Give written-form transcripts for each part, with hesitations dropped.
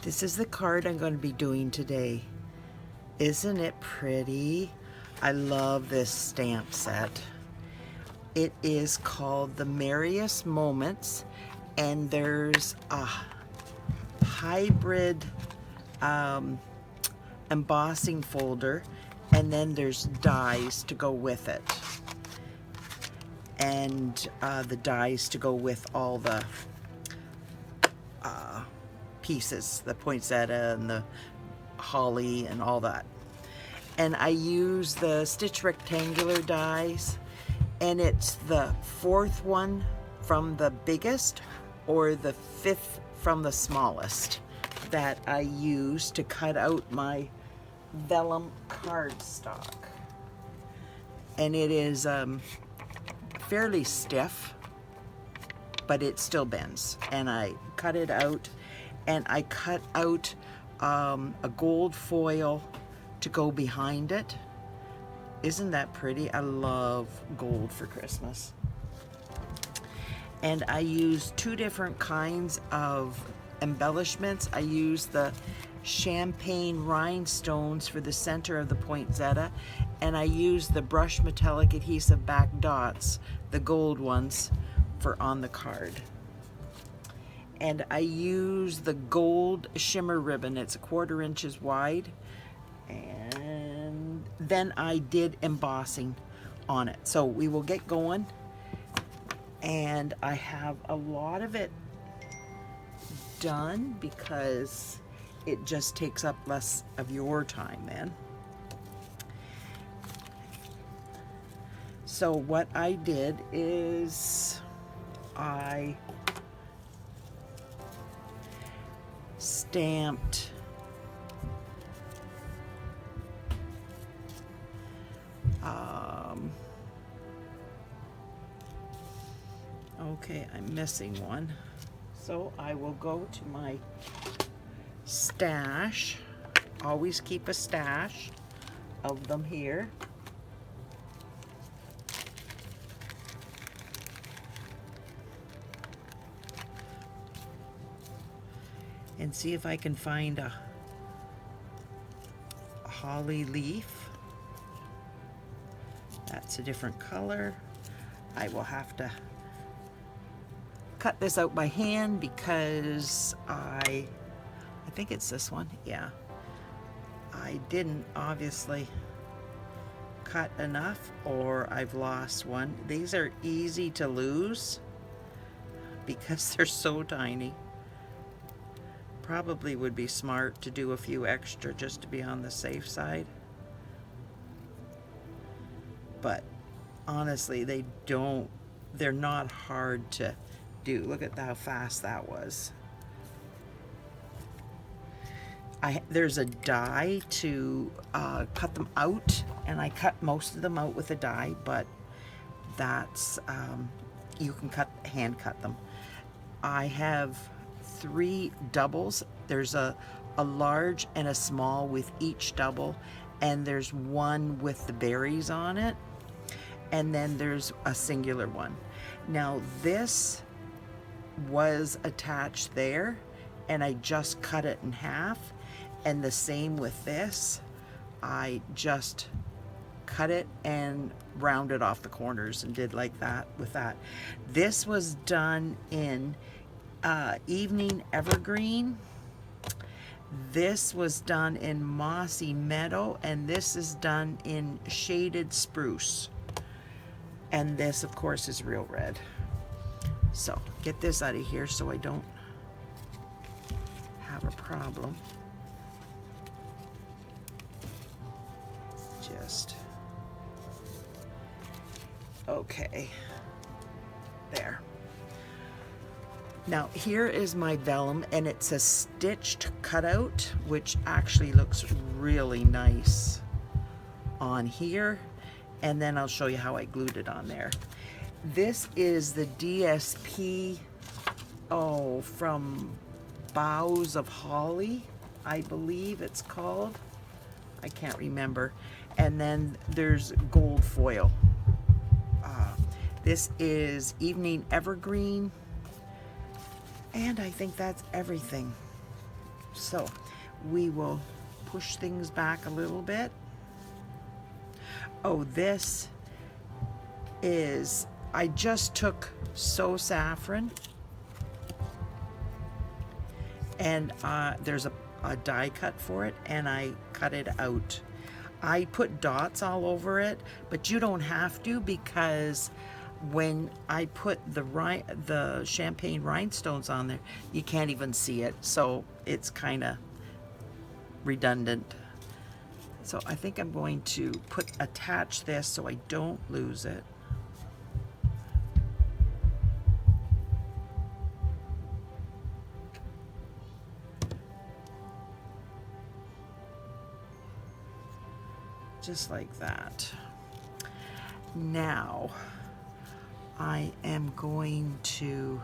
This is the card I'm going to be doing today. Isn't it pretty? I love this stamp set. It is called the Merriest Moments, and there's a hybrid embossing folder, and then there's dies to go with it, and the dies to go with all the pieces, the poinsettia and the holly and all that. And I use the Stitch Rectangular dies, and it's the 4th one from the biggest or the 5th from the smallest that I use to cut out my Vellum Cardstock. And it is fairly stiff, but it still bends. And I cut it out, and I cut out a gold foil to go behind it. Isn't that pretty? I love gold for Christmas. And I use 2 different kinds of embellishments. I use the champagne rhinestones for the center of the poinsettia, and I use the brush metallic adhesive back dots, the gold ones, for on the card. And I use the gold shimmer ribbon. It's 1/4 inches wide. And then I did embossing on it. So we will get going. And I have a lot of it done because it just takes up less of your time then. So what I did is I stamped okay, I'm missing one, so I will go to my stash. Always keep a stash of them here. And see if I can find a holly leaf. That's a different color. I will have to cut this out by hand because I think it's this one. Yeah. I didn't obviously cut enough, or I've lost one. These are easy to lose because they're so tiny. Probably would be smart to do a few extra just to be on the safe side. But honestly, they're not hard to do. Look at how fast that was. There's a die to cut them out, and I cut most of them out with a die, but that's, you can hand cut them. I have 3 doubles. There's a large and a small with each double, and there's one with the berries on it, and then there's a singular one. Now this was attached there, and I just cut it in half, and the same with this. I just cut it and rounded off the corners and did like that with that. This was done in Evening Evergreen. This was done in Mossy Meadow, and this is done in Shaded Spruce. And this, of course, is real red. So get this out of here so I don't have a problem. Just okay. There. Now here is my vellum, and it's a stitched cutout, which actually looks really nice on here. And then I'll show you how I glued it on there. This is the DSP, from Boughs of Holly, I believe it's called. I can't remember. And then there's gold foil. This is Evening Evergreen. And I think that's everything. So we will push things back a little bit. Oh, this is, I just took Saffron, and there's a die cut for it, and I cut it out. I put dots all over it, but you don't have to, because when I put the champagne rhinestones on there, you can't even see it, so it's kind of redundant. So I think I'm going to attach this so I don't lose it. Just like that. Now I am going to,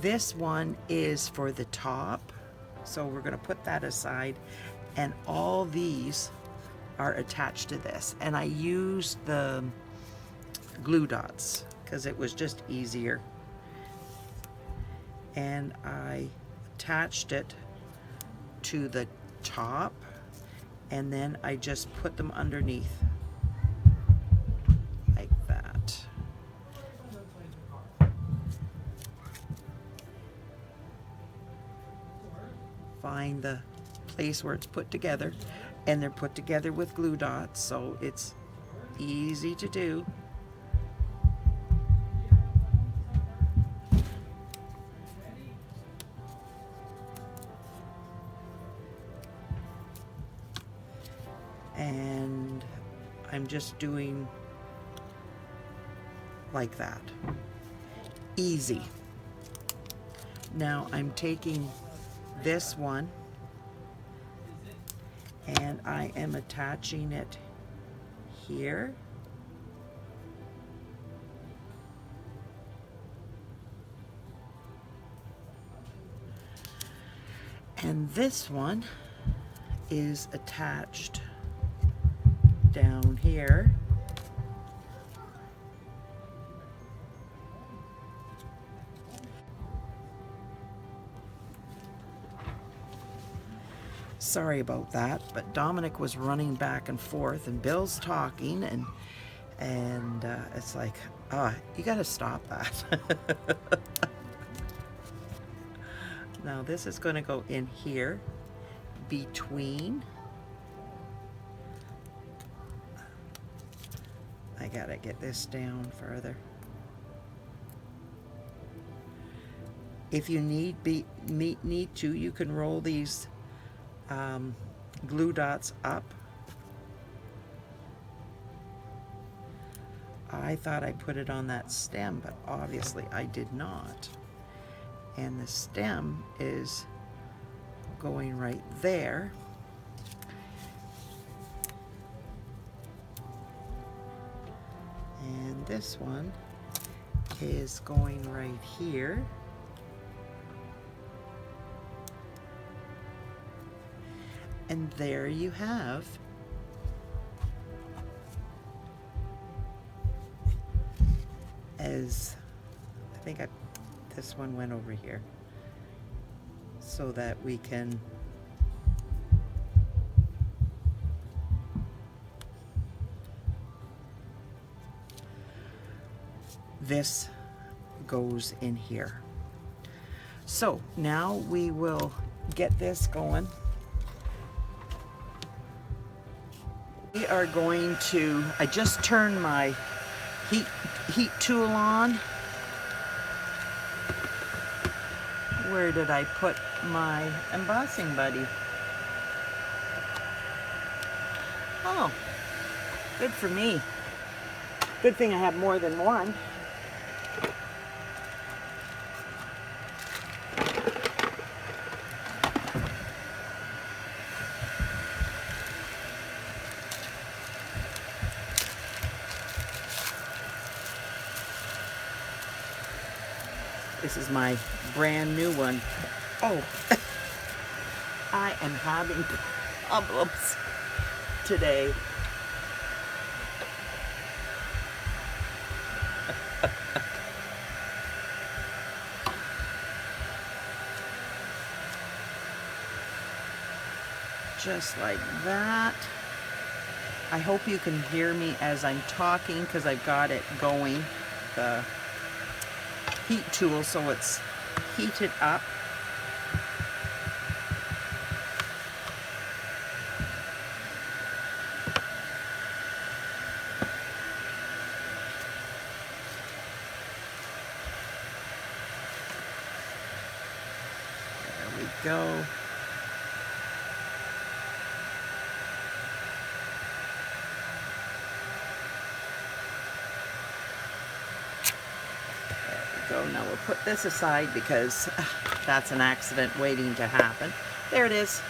this one is for the top, so we're going to put that aside, and all these are attached to this, and I used the glue dots because it was just easier, and I attached it to the top, and then I just put them underneath like that. Find the place where it's put together, and they're put together with glue dots, so it's easy to do. And I'm just doing like that. Easy. Now I'm taking this one and I am attaching it here. And this one is attached down here. Sorry about that, but Dominic was running back and forth and Bill's talking, and it's like, you gotta stop that. Now this is going to go in here between. I gotta get this down further. If you need to, you can roll these glue dots up. I thought I put it on that stem, but obviously I did not. And the stem is going right there. And this one is going right here. And there you have I think this one went over here so that we can this goes in here. So now we will get this going. We are going to, I just turned my heat tool on. Where did I put my embossing buddy? Oh, good for me. Good thing I have more than one. This is my brand new one. Oh, I am having problems today. just like that. I hope you can hear me as I'm talking because I've got it going, the heat tool, so it's heated up. There we go. Go. Now we'll put this aside because that's an accident waiting to happen. There it is.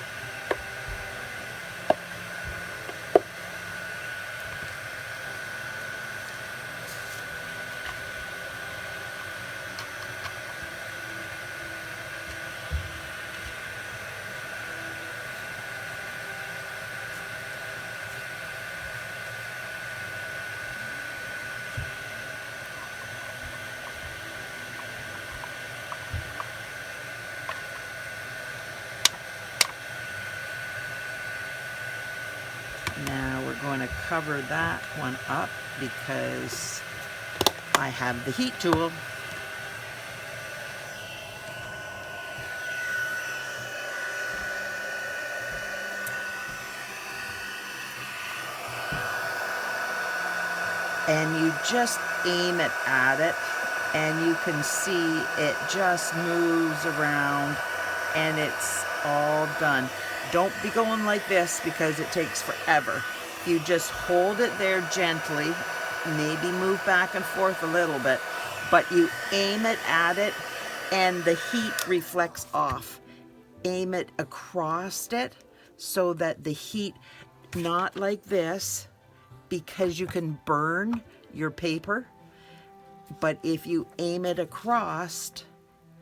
Now we're going to cover that one up because I have the heat tool. And you just aim it at it and you can see it just moves around and it's all done. Don't be going like this because it takes forever. You just hold it there gently, maybe move back and forth a little bit, but you aim it at it and the heat reflects off. Aim it across it so that the heat, not like this, because you can burn your paper, but if you aim it across,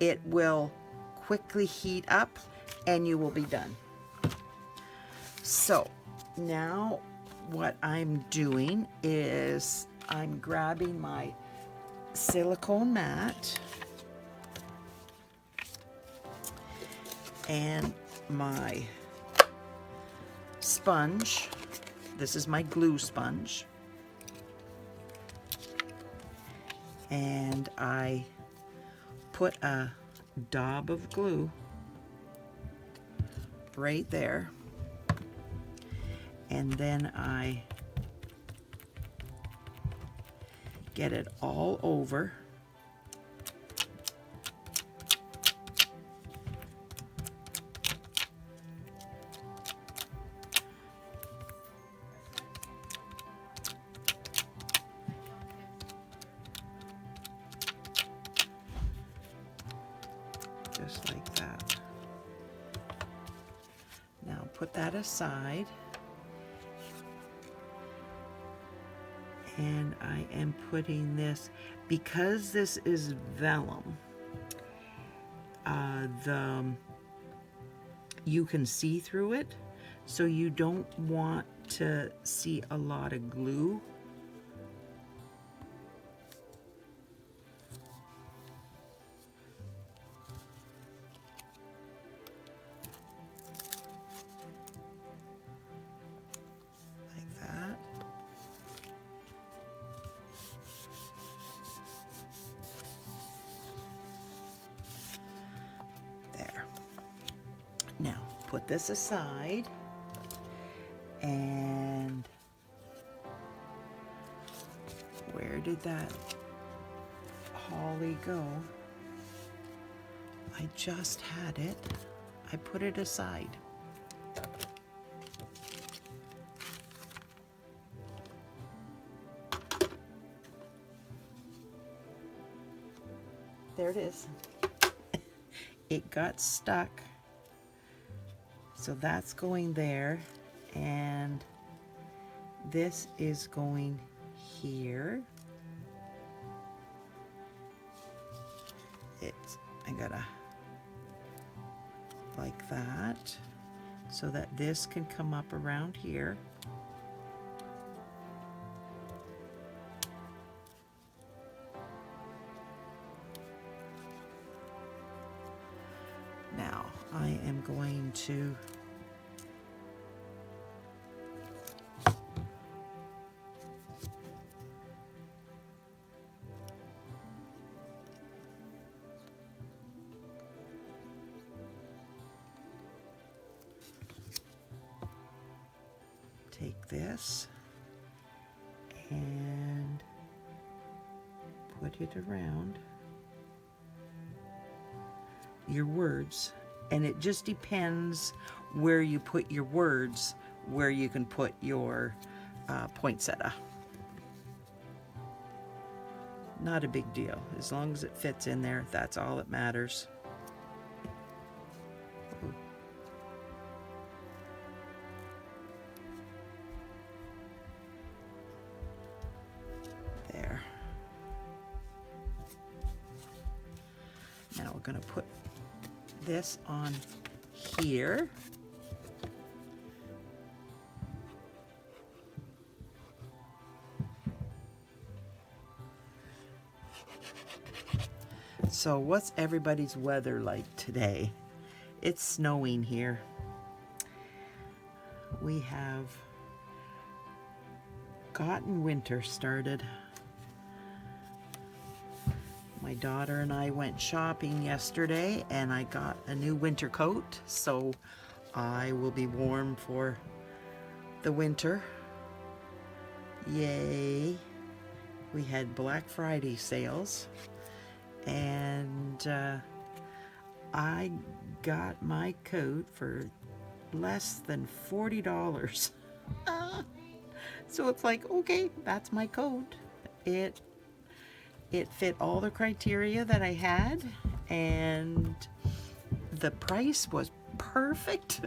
it will quickly heat up and you will be done. So now what I'm doing is I'm grabbing my silicone mat and my sponge. This is my glue sponge. And I put a dab of glue right there. And then I get it all over. Just like that. Now put that aside. And I am putting this, because this is vellum, you can see through it, so you don't want to see a lot of glue. Now, put this aside, and where did that holly go? I just had it. I put it aside. There it is. It got stuck. So that's going there, and this is going here. I gotta like that so that this can come up around here. Now I am going to take this and put it around your words, and it just depends where you put your words, where you can put your poinsettia. Not a big deal. As long as it fits in there, that's all that matters. There. Now we're going to put this on here. So what's everybody's weather like today? It's snowing here. We have gotten winter started. My daughter and I went shopping yesterday and I got a new winter coat, so I will be warm for the winter. Yay! We had Black Friday sales. And I got my coat for less than $40. So it's like, okay, that's my coat. It fit all the criteria that I had, and the price was perfect.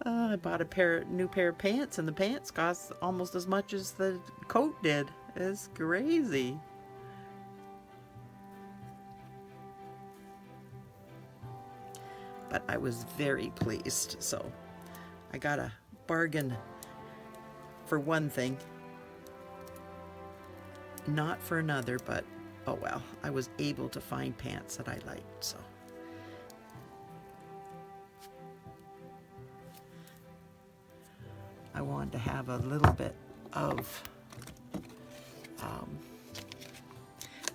I bought a new pair of pants, and the pants cost almost as much as the coat did. It's crazy. But I was very pleased. So I got a bargain for one thing, not for another, but oh well, I was able to find pants that I liked. So I wanted to have a little bit of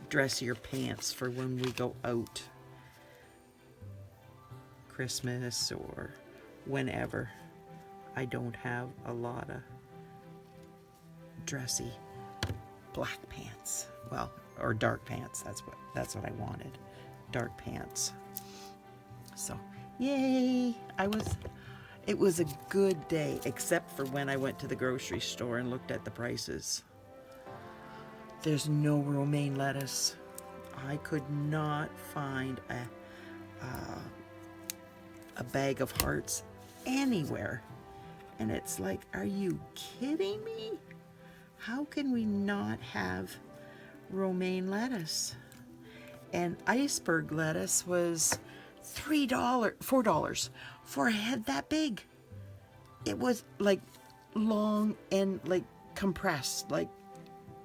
dressier pants for when we go out, Christmas or whenever. I don't have a lot of dressy black pants, well, or dark pants. That's what I wanted, dark pants. So yay! It was a good day, except for when I went to the grocery store and looked at the prices. There's no romaine lettuce. I could not find a bag of hearts anywhere. And it's like, are you kidding me? How can we not have romaine lettuce? And iceberg lettuce was $4 for a head that big. It was like long and like compressed. Like,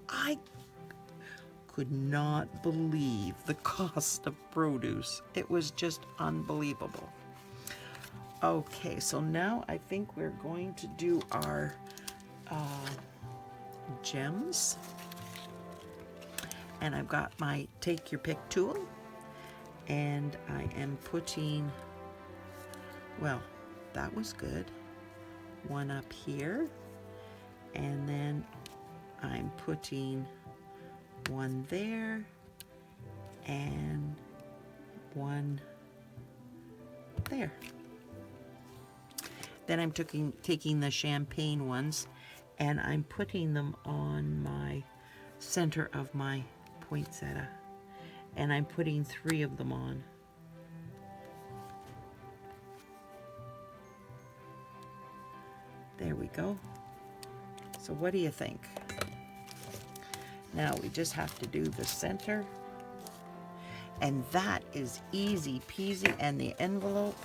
I could not believe the cost of produce. It was just unbelievable. Okay, so now I think we're going to do our gems. And I've got my take your pick tool, and I am putting, well, that was good, one up here, and then I'm putting one there and one there. Then I'm taking the champagne ones and I'm putting them on my center of my poinsettia, and I'm putting 3 of them on. There we go. So what do you think? Now we just have to do the center, and that is easy peasy. And the envelope,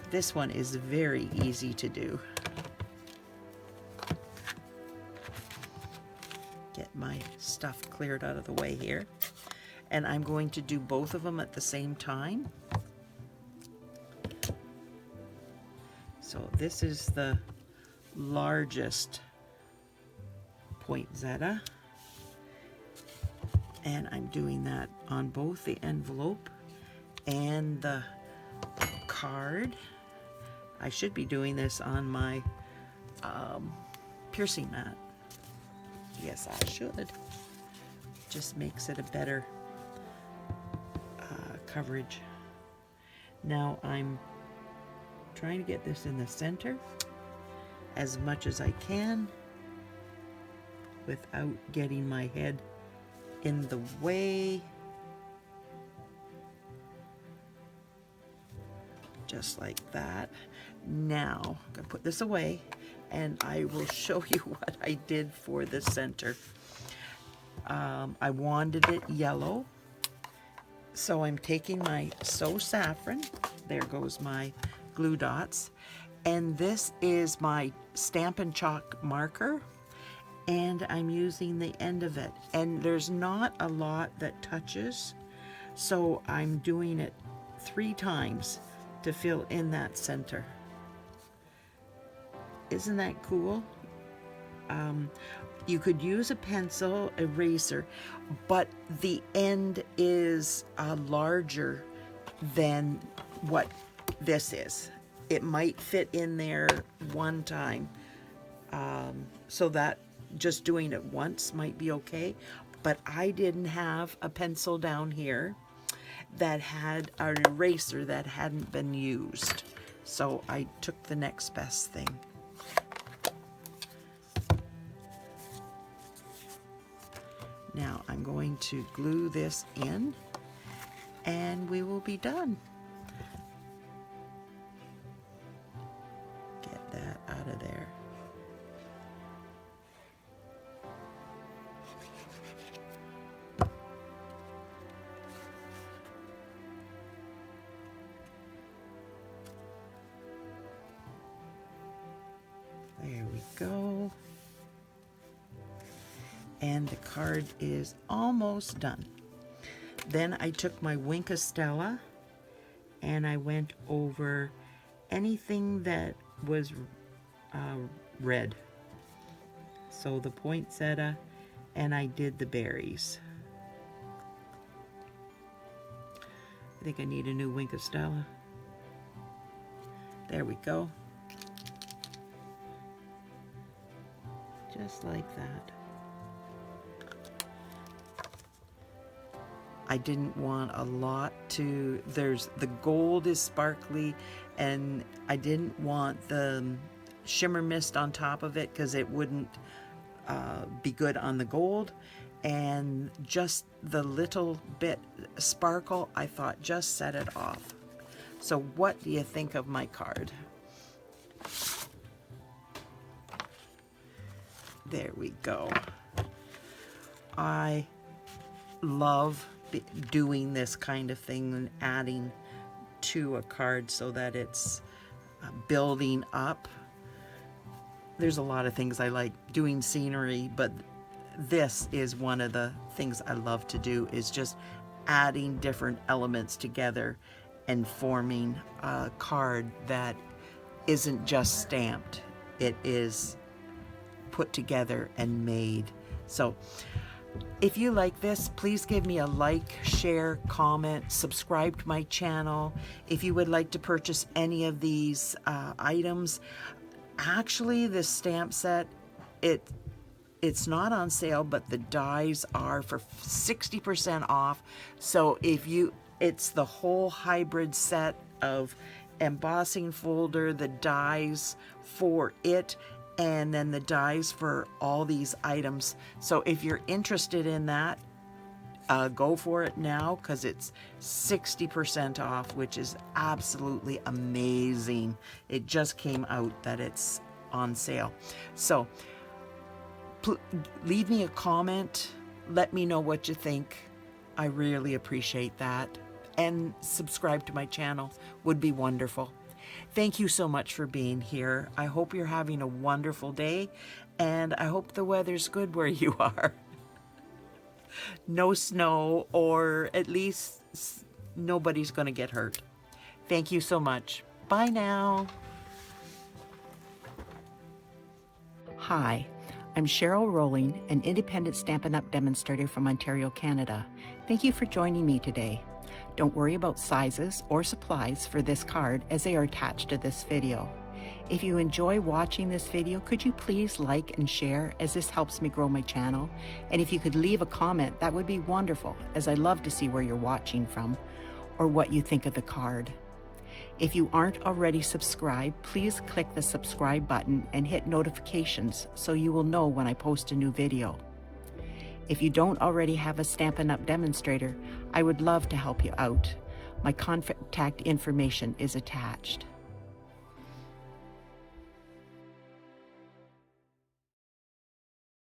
this one is very easy to do. Get my stuff cleared out of the way here. And I'm going to do both of them at the same time. So this is the largest poinsettia, and I'm doing that on both the envelope and the card. I should be doing this on my piercing mat. Yes, I should. Just makes it a better coverage. Now I'm trying to get this in the center as much as I can without getting my head in the way. Just like that. Now I'm gonna put this away and I will show you what I did for the center. I wanted it yellow, so I'm taking my Saffron, there goes my glue dots, and this is my Stampin' Chalk marker, and I'm using the end of it, and there's not a lot that touches, so I'm doing it 3 times to fill in that center. Isn't that cool? You could use a pencil eraser, but the end is larger than what this is. It might fit in there one time, so that just doing it once might be okay, but I didn't have a pencil down here that had an eraser that hadn't been used, so I took the next best thing. Now I'm going to glue this in and we will be done. Get that out of there. There we go. And the card is almost done. Then I took my Stella and I went over anything that was red. So the poinsettia, and I did the berries. I think I need a new Stella. There we go. Just like that. I didn't want a lot to, the gold is sparkly, and I didn't want the shimmer mist on top of it because it wouldn't be good on the gold, and just the little bit sparkle I thought just set it off. So what do you think of my card? There we go. I love doing this kind of thing and adding to a card so that it's building up. There's a lot of things I like doing, scenery, but this is one of the things I love to do, is just adding different elements together and forming a card that isn't just stamped. It is put together and made. So if you like this, please give me a like, share, comment, subscribe to my channel. If you would like to purchase any of these items, actually this stamp set, it's not on sale, but the dies are for 60% off. So it's the whole hybrid set of embossing folder, the dies for it, and then the dies for all these items. So if you're interested in that, go for it now, because it's 60% off, which is absolutely amazing. It just came out that it's on sale. So leave me a comment, let me know what you think. I really appreciate that, and subscribe to my channel would be wonderful. Thank you so much for being here. I hope you're having a wonderful day, and I hope the weather's good where you are. No snow, or at least nobody's going to get hurt. Thank you so much. Bye now. Hi, I'm Cheryl Rowling, an independent Stampin' Up! Demonstrator from Ontario, Canada. Thank you for joining me today. Don't worry about sizes or supplies for this card as they are attached to this video. If you enjoy watching this video, could you please like and share, as this helps me grow my channel? And if you could leave a comment, that would be wonderful, as I love to see where you're watching from or what you think of the card. If you aren't already subscribed, please click the subscribe button and hit notifications so you will know when I post a new video. If you don't already have a Stampin' Up! Demonstrator, I would love to help you out. My contact information is attached.